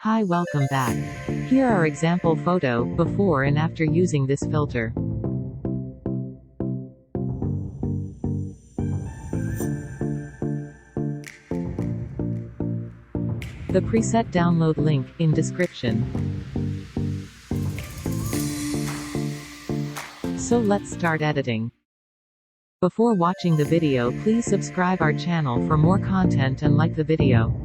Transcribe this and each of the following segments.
Hi, welcome back. Here are example photo, before and after using this filter. The preset download link, in description. So let's start editing. Before watching the video, please subscribe our channel for more content and like the video.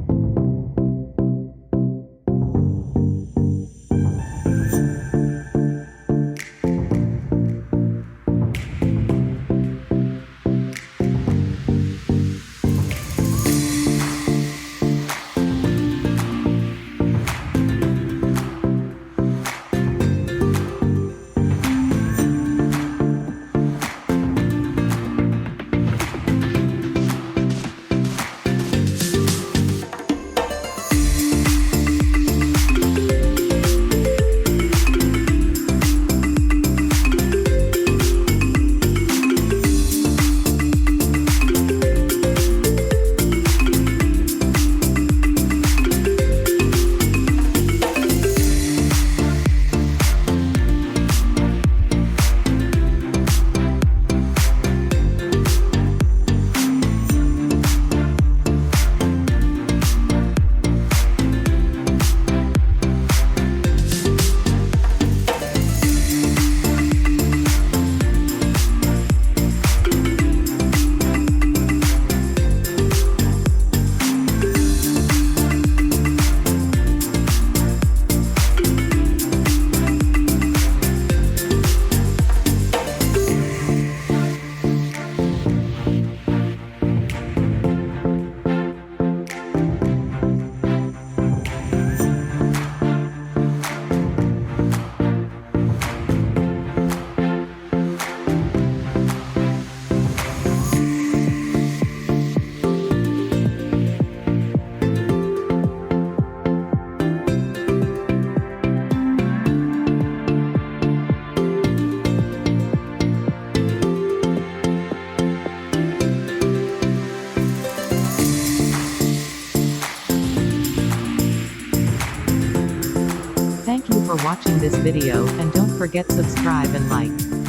Thank you for watching this video, and don't forget subscribe and like.